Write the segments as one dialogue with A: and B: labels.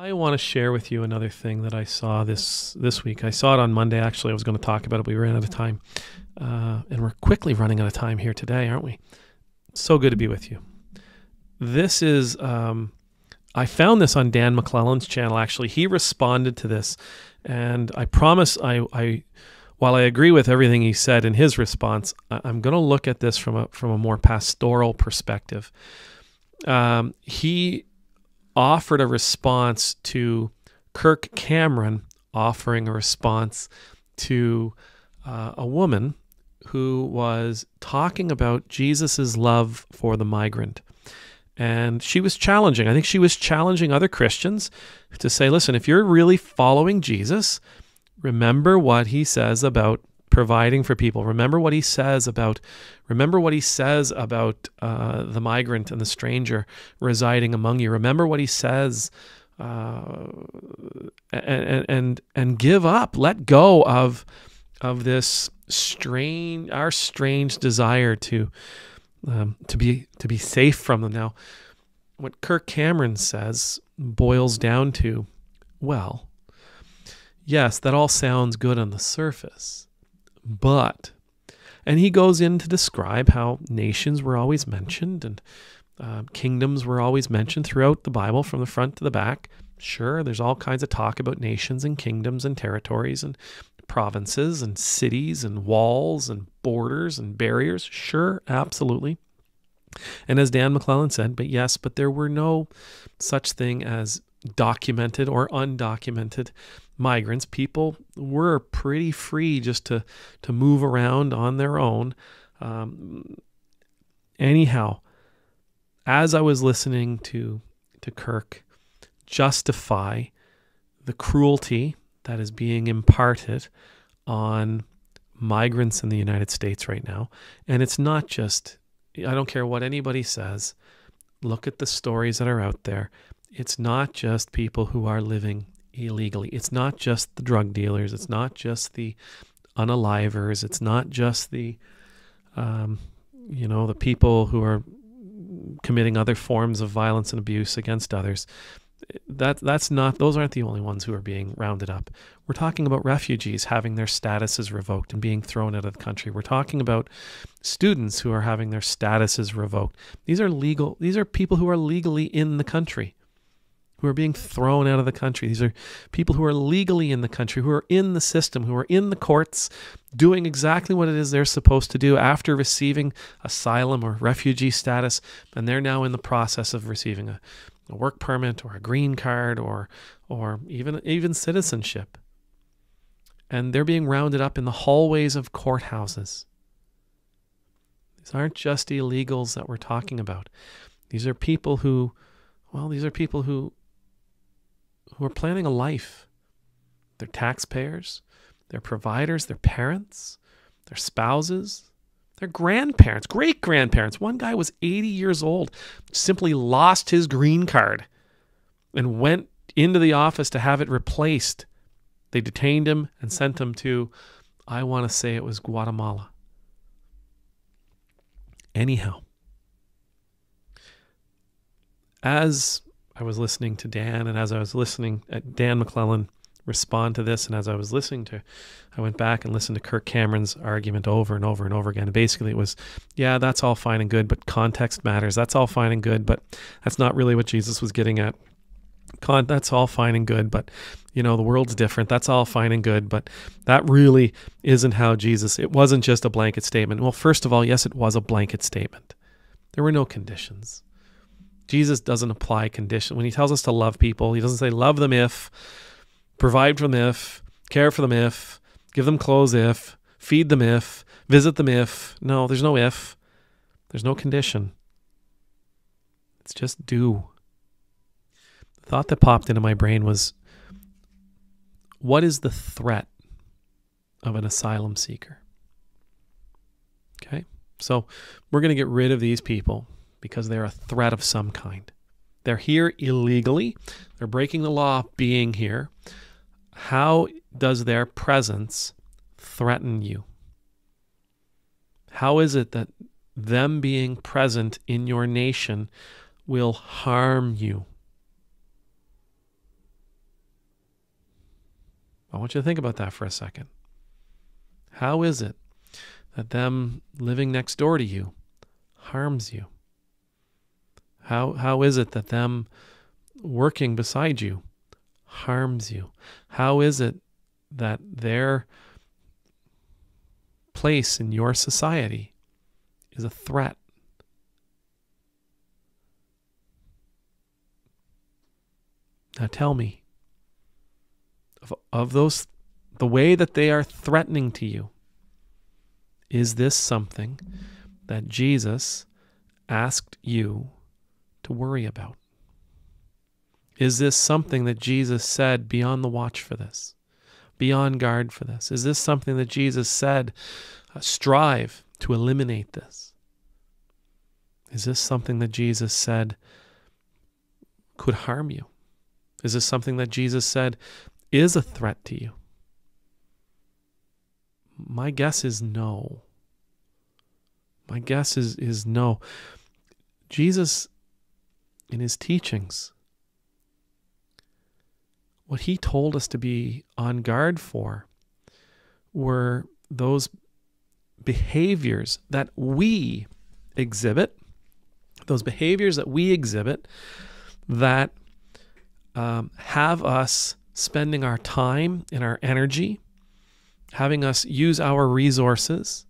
A: I want to share with you another thing that I saw this week. I saw it on Monday, actually. I was going to talk about it. We ran out of time. And we're quickly running out of time here today, aren't we? So good to be with you. This is, I found this on Dan McClellan's channel, actually. He responded to this. And I promise, while I agree with everything he said in his response, I'm going to look at this from a more pastoral perspective. He offered a response to Kirk Cameron offering a response to a woman who was talking about Jesus's love for the migrant. And she was challenging. I think she was challenging other Christians to say, listen, if you're really following Jesus, remember what he says about providing for people. Remember what he says about the migrant and the stranger residing among you. Remember what he says, and give up, let go of this our strange desire to be safe from them. Now, what Kirk Cameron says boils down to, well, yes, that all sounds good on the surface. But, and he goes in to describe how nations were always mentioned and kingdoms were always mentioned throughout the Bible from the front to the back. Sure, there's all kinds of talk about nations and kingdoms and territories and provinces and cities and walls and borders and barriers. Sure, absolutely. And as Dan McClellan said, but there were no such thing as documented or undocumented migrants. People were pretty free just to move around on their own. Anyhow, as I was listening to Kirk justify the cruelty that is being imparted on migrants in the United States right now, and it's not just, I don't care what anybody says, look at the stories that are out there. It's not just people who are living illegally. It's not just the drug dealers. It's not just the unalivers. It's not just the people who are committing other forms of violence and abuse against others. Those aren't the only ones who are being rounded up. We're talking about refugees having their statuses revoked and being thrown out of the country. We're talking about students who are having their statuses revoked. These are people who are legally in the country, who are being thrown out of the country. These are people who are legally in the country, who are in the system, who are in the courts, doing exactly what it is they're supposed to do after receiving asylum or refugee status, and they're now in the process of receiving a work permit or a green card or even citizenship. And they're being rounded up in the hallways of courthouses. These aren't just illegals that we're talking about. These are people who are planning a life. They're taxpayers, they're providers, they're parents, they're spouses, they're grandparents, great-grandparents. One guy was 80 years old, simply lost his green card and went into the office to have it replaced. They detained him and sent him to, I want to say it was Guatemala. Anyhow, as I was listening to Dan, and as I was listening at Dan McClellan respond to this, and as I was I went back and listened to Kirk Cameron's argument over and over and over again. And basically it was, yeah, that's all fine and good, but context matters. That's all fine and good, but that's not really what Jesus was getting at. That's all fine and good, but the world's different. That's all fine and good, but that really isn't how Jesus, it wasn't just a blanket statement. Well, first of all, yes, it was a blanket statement. There were no conditions. Jesus doesn't apply conditions. When he tells us to love people, he doesn't say love them if, provide for them if, care for them if, give them clothes if, feed them if, visit them if. No, there's no if. There's no condition. It's just do. The thought that popped into my brain was, what is the threat of an asylum seeker? Okay, so we're going to get rid of these people because they're a threat of some kind. They're here illegally. They're breaking the law being here. How does their presence threaten you? How is it that them being present in your nation will harm you? I want you to think about that for a second. How is it that them living next door to you harms you? How is it that them working beside you harms you? How is it that their place in your society is a threat? Now tell me, of those, the way that they are threatening to you, is this something that Jesus asked you to worry about? Is this something that Jesus said, be on the watch for this, be on guard for this? Is this something that Jesus said, strive to eliminate this? Is this something that Jesus said could harm you? Is this something that Jesus said is a threat to you? My guess is no. My guess is no. Jesus, in his teachings, what he told us to be on guard for were those behaviors that we exhibit, that have us spending our time and our energy, having us use our resources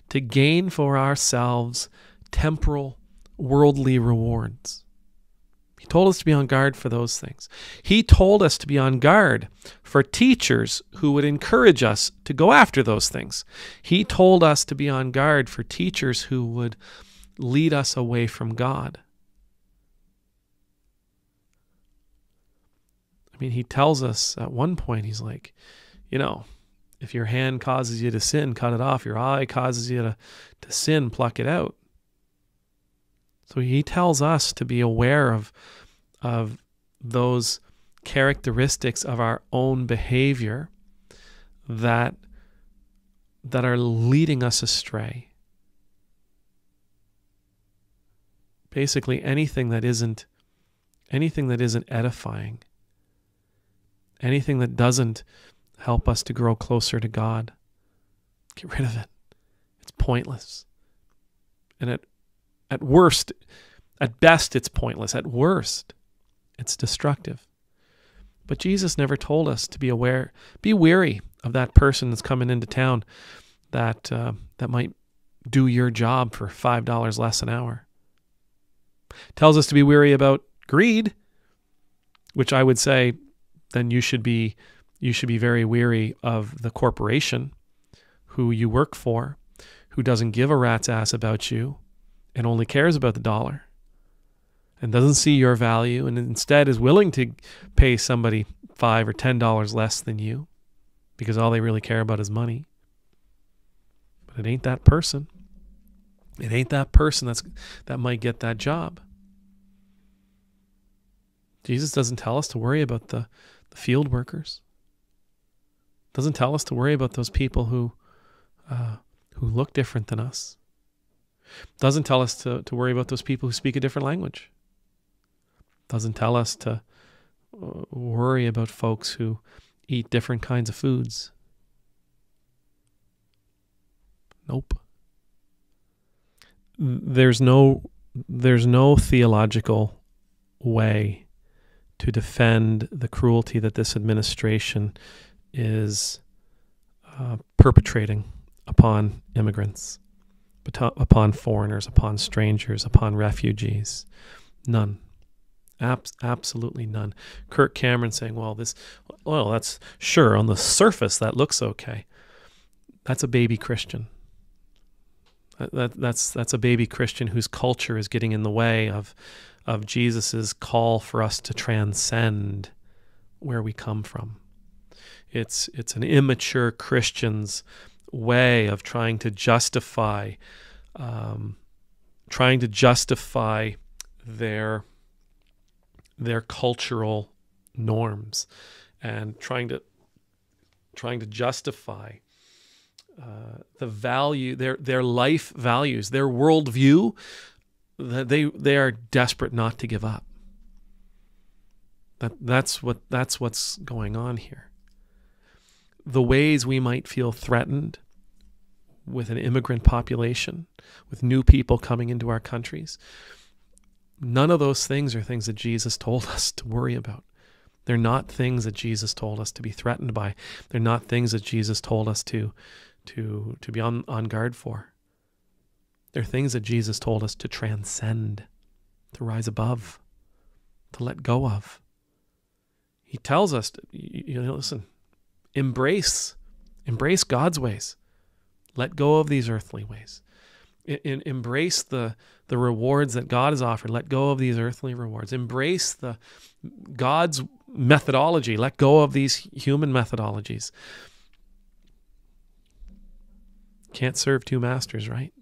A: to gain for ourselves temporal, worldly rewards. He told us to be on guard for those things. He told us to be on guard for teachers who would encourage us to go after those things. He told us to be on guard for teachers who would lead us away from God. I mean, he tells us at one point, he's like, if your hand causes you to sin, cut it off. Your eye causes you to sin, pluck it out. So he tells us to be aware of those characteristics of our own behavior that are leading us astray. Basically, anything that isn't edifying, anything that doesn't help us to grow closer to God, get rid of it. It's pointless. And at worst, at best, it's pointless. At worst, it's destructive. But Jesus never told us to be wary of that person that's coming into town that might do your job for $5 less an hour. Tells us to be wary about greed, which I would say then you should be very wary of the corporation who you work for, who doesn't give a rat's ass about you and only cares about the dollar and doesn't see your value and instead is willing to pay somebody $5 or $10 less than you because all they really care about is money. But it ain't that person. It ain't that person that might get that job. Jesus doesn't tell us to worry about the field workers. Doesn't tell us to worry about those people who look different than us. Doesn't tell us to worry about those people who speak a different language. Doesn't tell us to worry about folks who eat different kinds of foods. Nope. There's no theological way to defend the cruelty that this administration is perpetrating upon immigrants, upon foreigners, upon strangers, upon refugees. None. Absolutely none. Kirk Cameron saying, that's sure, on the surface that looks okay. That's a baby Christian. That's a baby Christian whose culture is getting in the way of Jesus's call for us to transcend where we come from. It's an immature Christian's way of trying to justify their cultural norms and trying to justify the value, their life values, their worldview that they are desperate not to give up. That's what's going on here. the ways we might feel threatened with an immigrant population, with new people coming into our countries, none of those things are things that Jesus told us to worry about. They're not things that Jesus told us to be threatened by. They're not things that Jesus told us to be on guard for. They're things that Jesus told us to transcend, to rise above, to let go of. He tells us, listen, embrace God's ways. Let go of these earthly ways. Embrace the rewards that God has offered. Let go of these earthly rewards. Embrace God's methodology. Let go of these human methodologies. Can't serve two masters, right?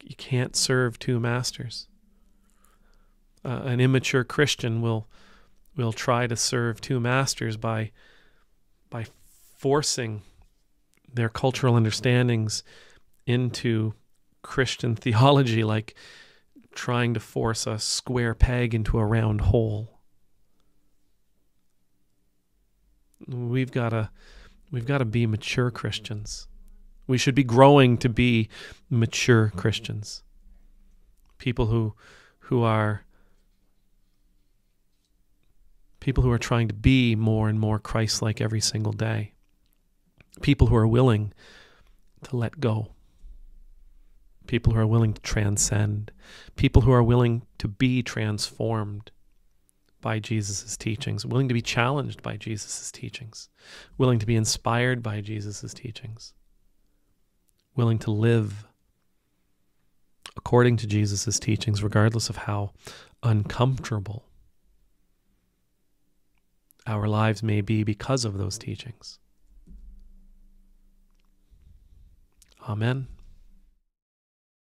A: You can't serve two masters. An immature Christian will try to serve two masters by forcing their cultural understandings into Christian theology, like trying to force a square peg into a round hole. We've got to be mature Christians. We should be growing to be mature Christians. People who are trying to be more and more Christ-like every single day. People who are willing to let go. People who are willing to transcend. People who are willing to be transformed by Jesus' teachings, willing to be challenged by Jesus' teachings, willing to be inspired by Jesus' teachings, willing to live according to Jesus' teachings, regardless of how uncomfortable our lives may be because of those teachings. Amen.